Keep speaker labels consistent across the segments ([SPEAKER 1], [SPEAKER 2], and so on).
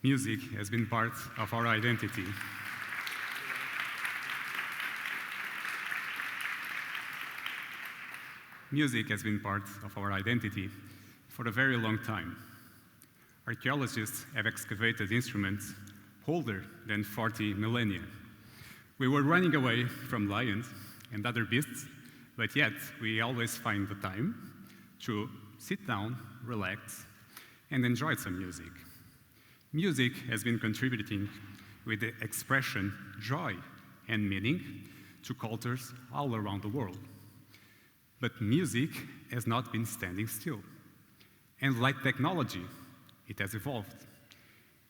[SPEAKER 1] Music has been part of our identity. Music has been part of our identity for a very long time. Archaeologists have excavated instruments older than 40 millennia. We were running away from lions and other beasts, but yet we always find the time to sit down, relax, and enjoy some music. Music has been contributing with the expression, joy, and meaning to cultures all around the world. But music has not been standing still. And like technology, it has evolved.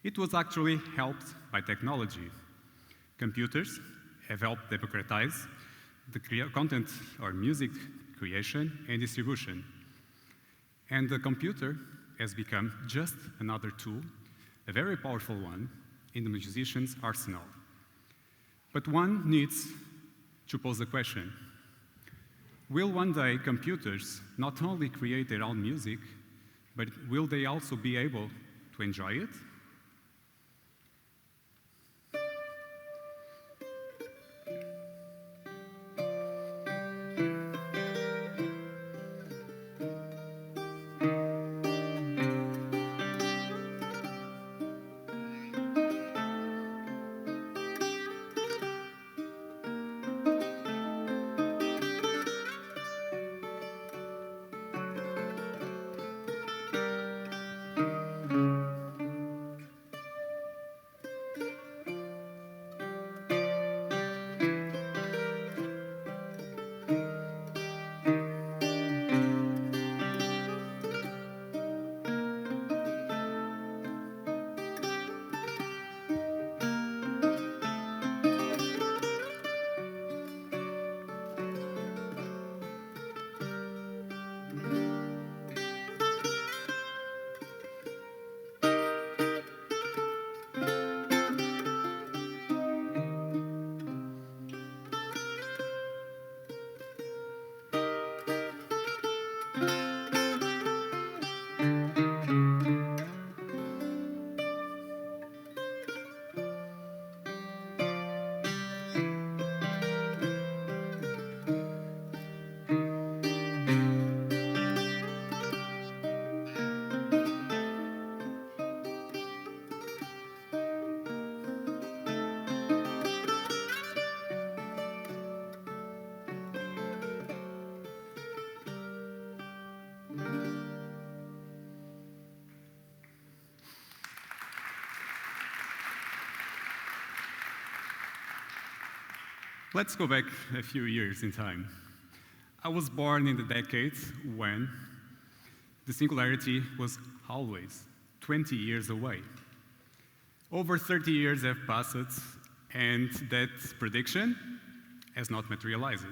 [SPEAKER 1] It was actually helped by technology. Computers have helped democratize the content or music creation and distribution. And the computer has become just another tool, a very powerful one, in the musician's arsenal. But one needs to pose the question, will one day computers not only create their own music, but will they also be able to enjoy it? Let's go back a few years in time. I was born in the decade when the singularity was always 20 years away. Over 30 years have passed, and that prediction has not materialized.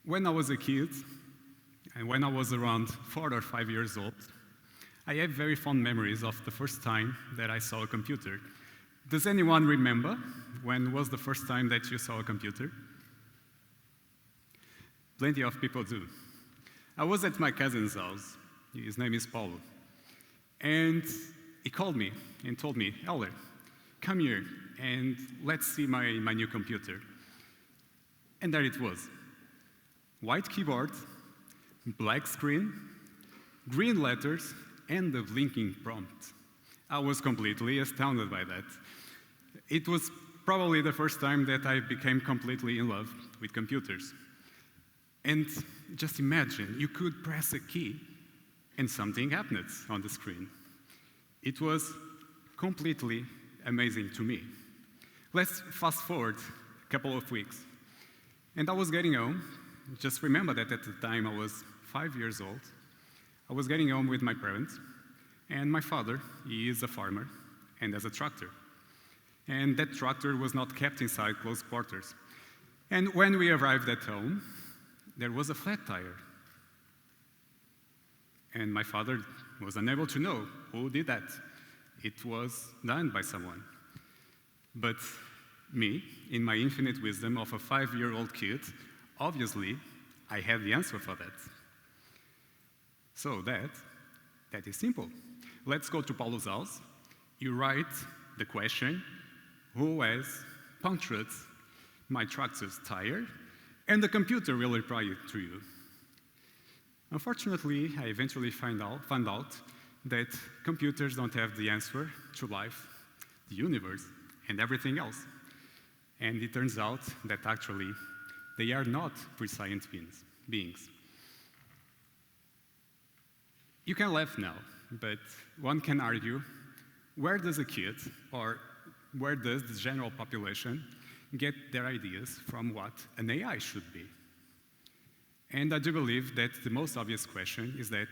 [SPEAKER 1] When I was a kid, and when I was around 4 or 5 years old, I have very fond memories of the first time that I saw a computer. Does anyone remember when was the first time that you saw a computer? Plenty of people do. I was at my cousin's house. His name is Paulo. And he called me and told me, Elder, come here and let's see my new computer. And there it was. White keyboard, black screen, green letters, and the blinking prompt. I was completely astounded by that. It was probably the first time that I became completely in love with computers. And just imagine, you could press a key and something happened on the screen. It was completely amazing to me. Let's fast forward a couple of weeks. And I was getting home. Just remember that at the time I was 5 years old. I was getting home with my parents. And my father, he is a farmer and has a tractor. And that tractor was not kept inside close quarters. And when we arrived at home, there was a flat tire. And my father was unable to know who did that. It was done by someone. But me, in my infinite wisdom of a 5-year-old kid, obviously, I had the answer for that. So that is simple. let's go to Paulo's house. You write the question, who has punctured my tractor's tire? And the computer will reply it to you. Unfortunately, I eventually found out that computers don't have the answer to life, the universe, and everything else. And it turns out that actually they are not prescient beings. You can laugh now, but one can argue, where does a kid, or where does the general population get their ideas from what an AI should be? And I do believe that the most obvious question is that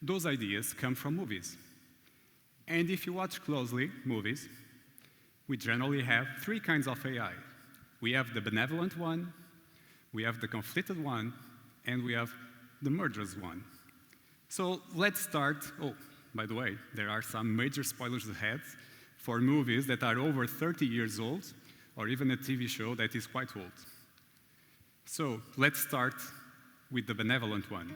[SPEAKER 1] those ideas come from movies. And if you watch closely movies, we generally have three kinds of AI. We have the benevolent one, we have the conflicted one, and we have the murderous one. So let's start. Oh, by the way, there are some major spoilers ahead for movies that are over 30 years old, or even a TV show that is quite old. So let's start with the benevolent one.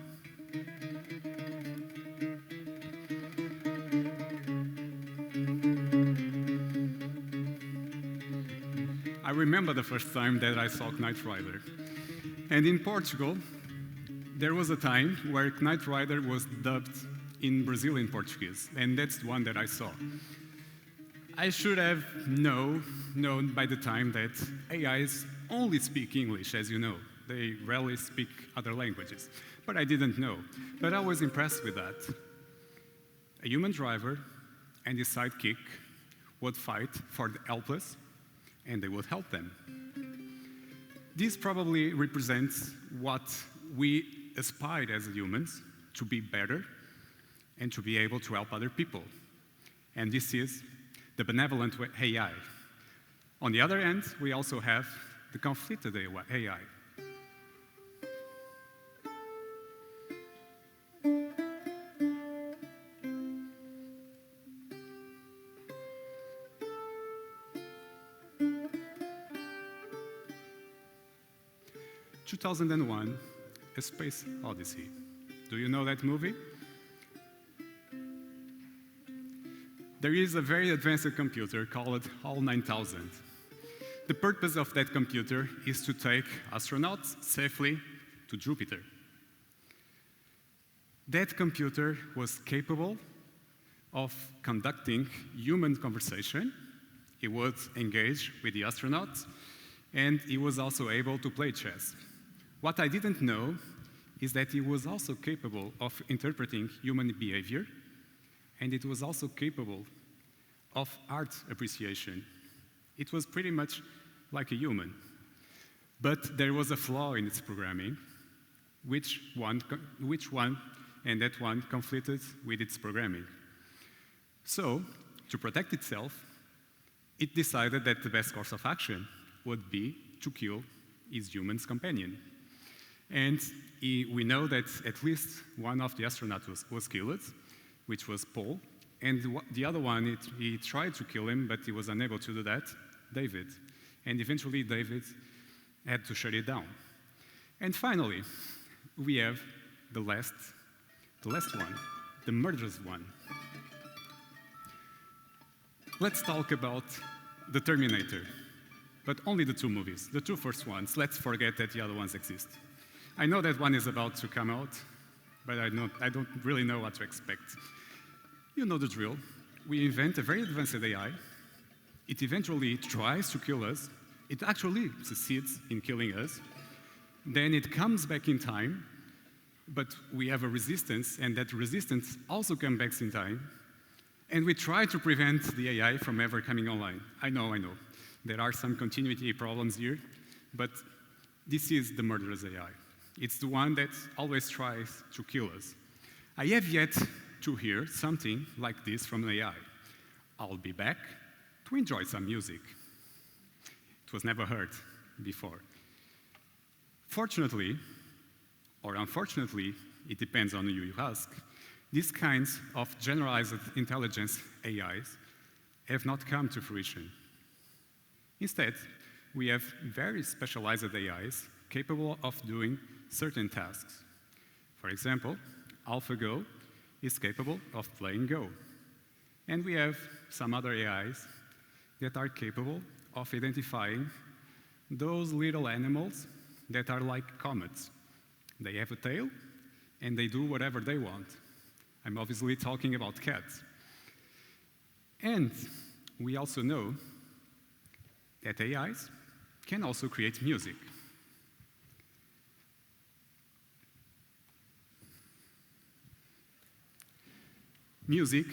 [SPEAKER 1] I remember the first time that I saw Knight Rider. And in Portugal, there was a time where Knight Rider was dubbed in Brazilian Portuguese, and that's the one that I saw. I should have known by the time that AIs only speak English, as you know. They rarely speak other languages. But I didn't know. But I was impressed with that. A human driver and his sidekick would fight for the helpless, and they would help them. This probably represents what we aspire as humans, to be better and to be able to help other people. And this is the benevolent AI. On the other end, we also have the conflicted AI. In 2001, A Space Odyssey. Do you know that movie? There is a very advanced computer called HAL 9000. The purpose of that computer is to take astronauts safely to Jupiter. That computer was capable of conducting human conversation. It would engage with the astronauts, and it was also able to play chess. What I didn't know is that it was also capable of interpreting human behavior, and it was also capable of art appreciation. It was pretty much like a human. But there was a flaw in its programming, which one and that one conflicted with its programming. So, to protect itself, it decided that the best course of action would be to kill its human's companion. And we know that at least one of the astronauts was killed, which was Paul, and the other one, he tried to kill him, but he was unable to do that, David. And eventually, David had to shut it down. And finally, we have the last one, the murderous one. Let's talk about the Terminator, but only the two movies, the two first ones. Let's forget that the other ones exist. I know that one is about to come out, but I don't really know what to expect. You know the drill. We invent a very advanced AI. It eventually tries to kill us. It actually succeeds in killing us. Then it comes back in time, but we have a resistance, and that resistance also comes back in time. And we try to prevent the AI from ever coming online. I know. There are some continuity problems here, but this is the murderous AI. It's the one that always tries to kill us. I have yet to hear something like this from an AI. I'll be back to enjoy some music. It was never heard before. Fortunately, or unfortunately, it depends on who you ask, these kinds of generalized intelligence AIs have not come to fruition. Instead, we have very specialized AIs capable of doing certain tasks. For example, AlphaGo is capable of playing Go. And we have some other AIs that are capable of identifying those little animals that are like comets. They have a tail, and they do whatever they want. I'm obviously talking about cats. And we also know that AIs can also create music. Music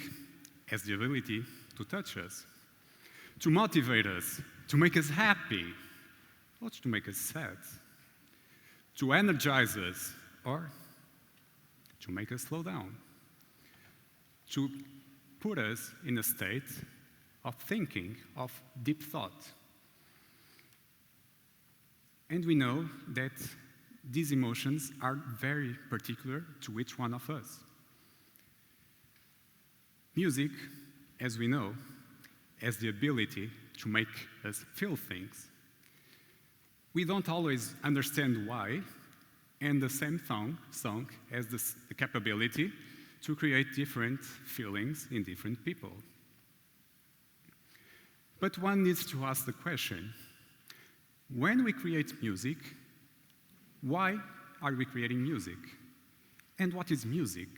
[SPEAKER 1] has the ability to touch us, to motivate us, to make us happy, or to make us sad, to energize us, or to make us slow down, to put us in a state of thinking, of deep thought. And we know that these emotions are very particular to each one of us. Music, as we know, has the ability to make us feel things. We don't always understand why, and the same song has the capability to create different feelings in different people. But one needs to ask the question, when we create music, why are we creating music? And what is music?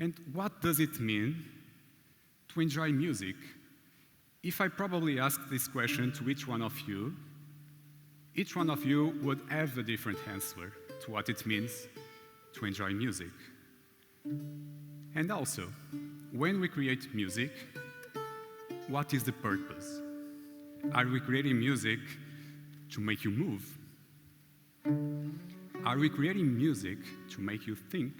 [SPEAKER 1] And what does it mean to enjoy music? If I probably ask this question to each one of you would have a different answer to what it means to enjoy music. And also, when we create music, what is the purpose? Are we creating music to make you move? Are we creating music to make you think?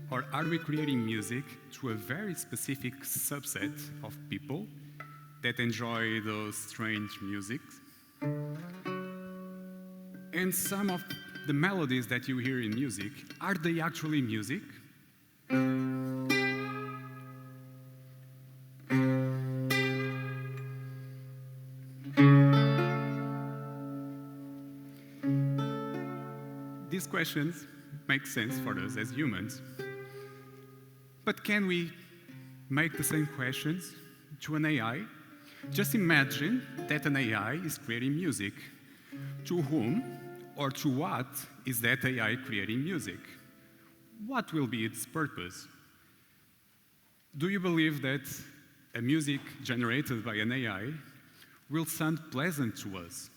[SPEAKER 1] Or are we creating music to a very specific subset of people that enjoy those strange musics? And some of the melodies that you hear in music, are they actually music? These questions make sense for us as humans. But can we make the same questions to an AI? Just imagine that an AI is creating music. To whom or to what is that AI creating music? What will be its purpose? Do you believe that a music generated by an AI will sound pleasant to us?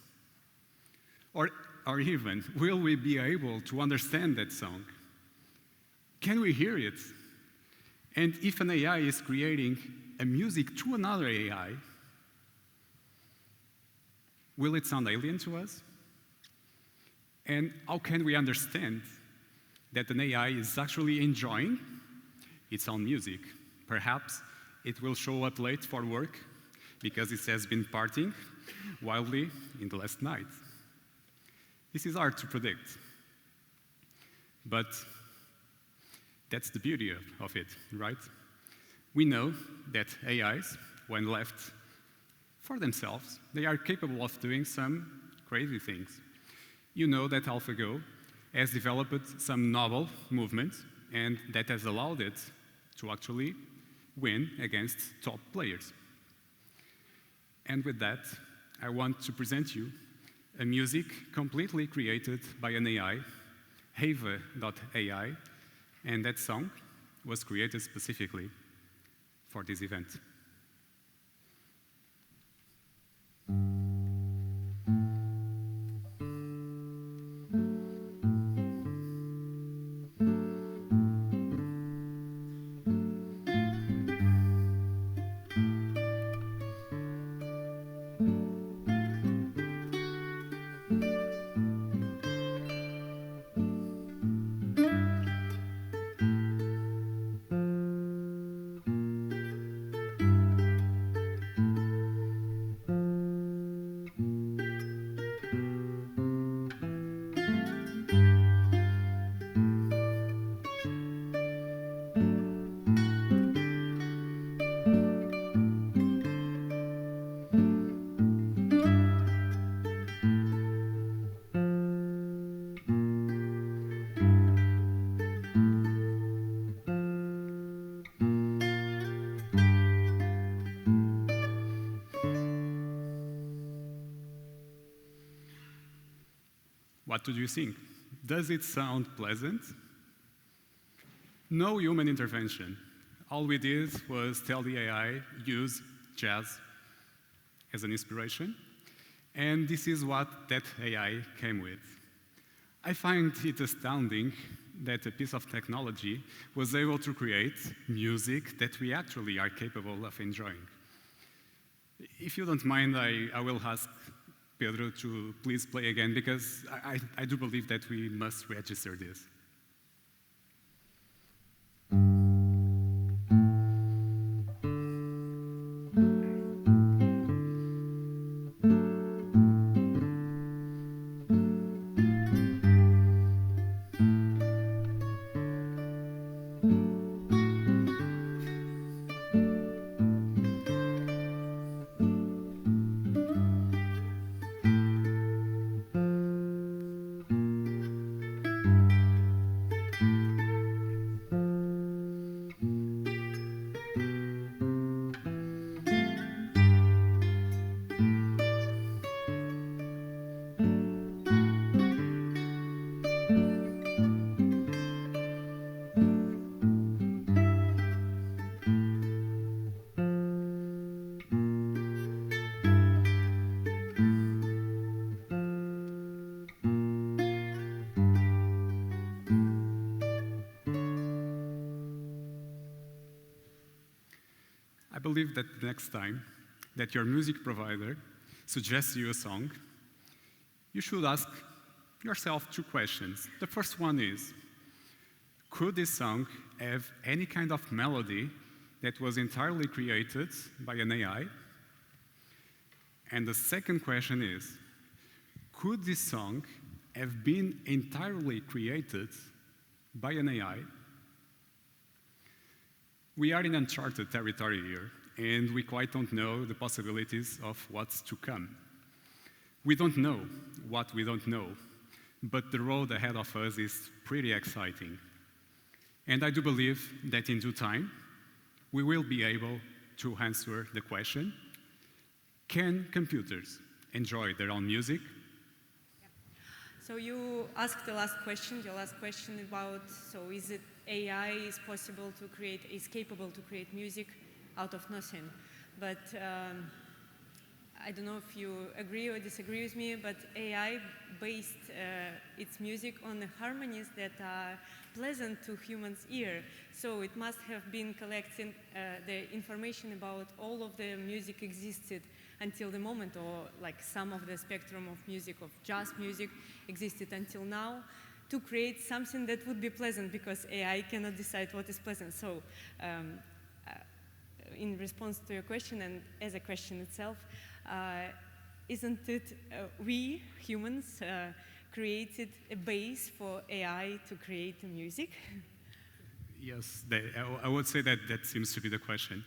[SPEAKER 1] Or even, will we be able to understand that song? Can we hear it? And if an AI is creating a music to another AI, will it sound alien to us? And how can we understand that an AI is actually enjoying its own music? Perhaps it will show up late for work because it has been partying wildly in the last night. This is hard to predict, but that's the beauty of it, right? We know that AIs, when left for themselves, they are capable of doing some crazy things. You know that AlphaGo has developed some novel movements, and that has allowed it to actually win against top players. And with that, I want to present you a music completely created by an AI, Have.ai, and that song was created specifically for this event. what do you think? Does it sound pleasant? No human intervention. All we did was tell the AI, use jazz as an inspiration, and this is what that AI came with. I find it astounding that a piece of technology was able to create music that we actually are capable of enjoying. If you don't mind, I will ask Pedro to please play again, because I do believe that we must register this. I believe that the next time that your music provider suggests you a song, you should ask yourself 2 questions. The first one is, could this song have any kind of melody that was entirely created by an AI? And the second question is, could this song have been entirely created by an AI? We are in uncharted territory here, and we quite don't know the possibilities of what's to come. We don't know what we don't know, but the road ahead of us is pretty exciting. And I do believe that in due time, we will be able to answer the question, can computers enjoy their own music?
[SPEAKER 2] So you asked the last question, your last question about, so is it AI is possible to create, is capable to create music out of nothing? But I don't know if you agree or disagree with me, but AI based its music on the harmonies that are pleasant to humans' ear. So it must have been collecting the information about all of the music existed until the moment, or like some of the spectrum of music, of jazz music existed until now, to create something that would be pleasant, because AI cannot decide what is pleasant. So in response to your question, and as a question itself, isn't it we, humans, created a base for AI to create music?
[SPEAKER 1] Yes, I would say that that seems to be the question.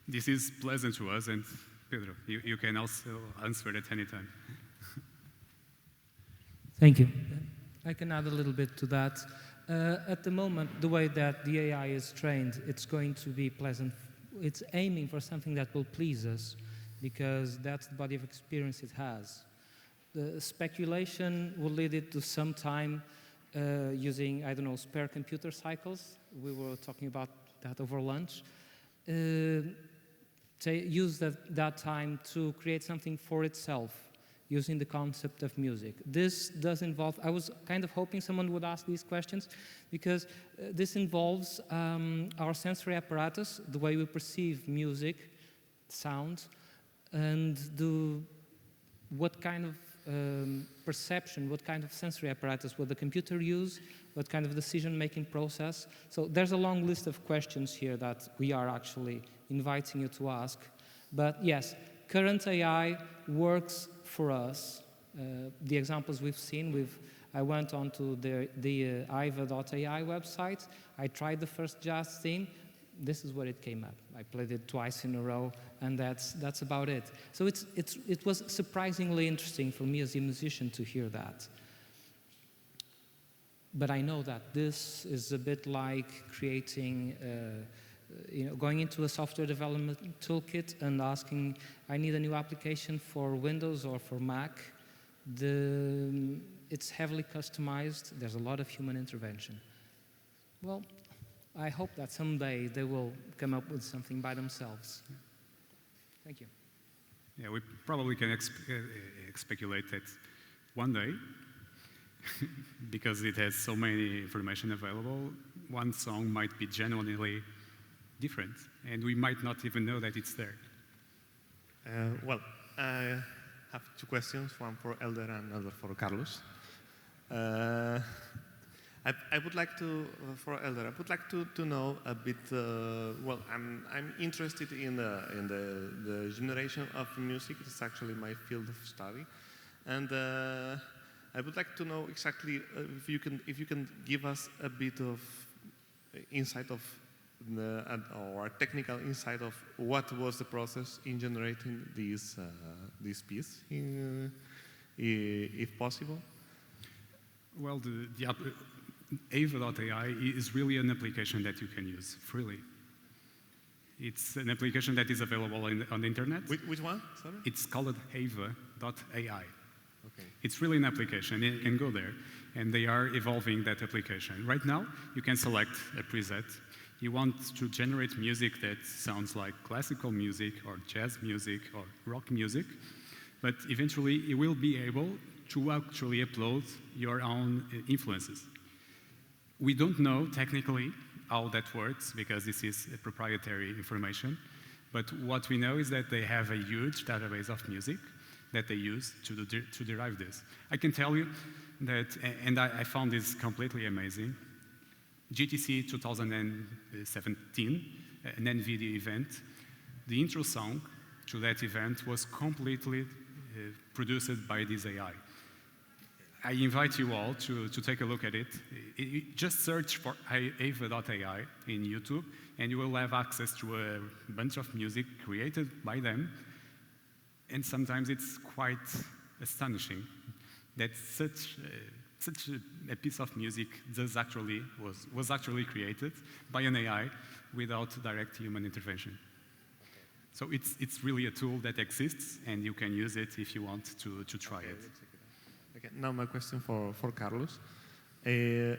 [SPEAKER 1] This is pleasant to us, and Pedro, you can also answer at any time.
[SPEAKER 3] Thank you. I can add a little bit to that. At the moment, the way that the AI is trained, it's going to be pleasant. It's aiming for something that will please us, because that's the body of experience it has. The speculation will lead it to some time using, I don't know, spare computer cycles. We were talking about that over lunch. Use that time to create something for itself, using the concept of music. This does involve, I was kind of hoping someone would ask these questions, because this involves our sensory apparatus, the way we perceive music, sound, and what kind of perception, what kind of sensory apparatus will the computer use, what kind of decision-making process. So there's a long list of questions here that we are actually inviting you to ask. But yes, current AI works for us. The examples we've seen, I went onto the iva.ai website, I tried the first jazz theme, this is what it came up. I played it twice in a row, and that's about it. So it was surprisingly interesting for me as a musician to hear that. But I know that this is a bit like creating, going into a software development toolkit and asking, I need a new application for Windows or for Mac. it's heavily customized. There's a lot of human intervention. Well, I hope that someday they will come up with something by themselves. Thank you.
[SPEAKER 1] Yeah, we probably can speculate that one day, because it has so many information available, one song might be genuinely different, and we might not even know that it's there.
[SPEAKER 4] Well, I have two questions, one for Elder and another for Carlos. I would like to, for Elder, I would like to know a bit, well, I'm interested in the generation of music. It's actually my field of study. And I would like to know exactly if you can give us a bit of insight of or technical insight of what was the process in generating this piece, if possible.
[SPEAKER 1] Well, the Ava.ai is really an application that you can use freely. It's an application that is available on the internet.
[SPEAKER 4] Which one? Sorry?
[SPEAKER 1] It's called Ava.ai.
[SPEAKER 4] Okay.
[SPEAKER 1] It's really an application. You can go there, and they are evolving that application. Right now, you can select a preset. You want to generate music that sounds like classical music or jazz music or rock music, but eventually you will be able to actually upload your own influences. We don't know technically how that works because this is a proprietary information, but what we know is that they have a huge database of music that they use to derive this. I can tell you that, and I found this completely amazing, GTC 2017, an NVIDIA event, the intro song to that event was completely produced by this AI. I invite you all to take a look at it. Just search for Ava.ai in YouTube, and you will have access to a bunch of music created by them. And sometimes it's quite astonishing that such a piece of music was actually created by an AI without direct human intervention. So it's really a tool that exists, and you can use it if you want to try it.
[SPEAKER 4] Okay, now my question for Carlos. I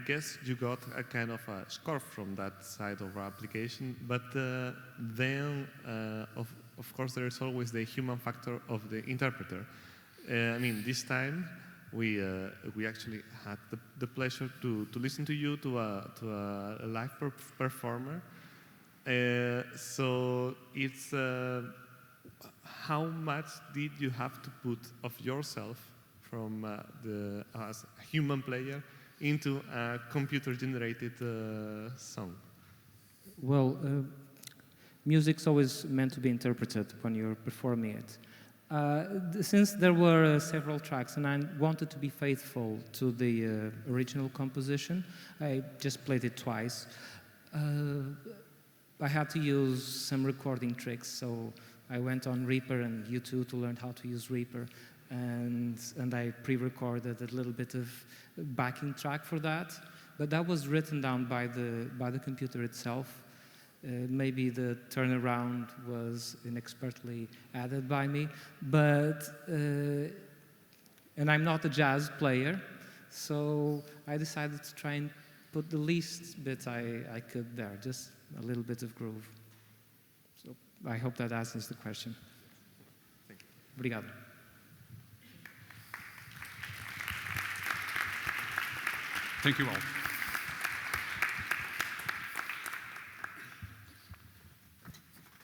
[SPEAKER 4] guess you got a kind of a score from that side of our application, but then, of course, there is always the human factor of the interpreter. I mean, this time we actually had the pleasure to listen to you to a live performer. So it's how much did you have to put of yourself from as a human player into a computer-generated song?
[SPEAKER 3] Well, music's always meant to be interpreted when you're performing it. Since there were several tracks and I wanted to be faithful to the original composition, I just played it twice. I had to use some recording tricks, so I went on Reaper and YouTube to learn how to use Reaper, and I pre-recorded a little bit of backing track for that, but that was written down by the computer itself. Maybe the turnaround was inexpertly added by me, but and I'm not a jazz player, so I decided to try and put the least bit I could there, just a little bit of groove. So I hope that answers the question.
[SPEAKER 4] Thank you.
[SPEAKER 3] Obrigado.
[SPEAKER 1] Thank you all.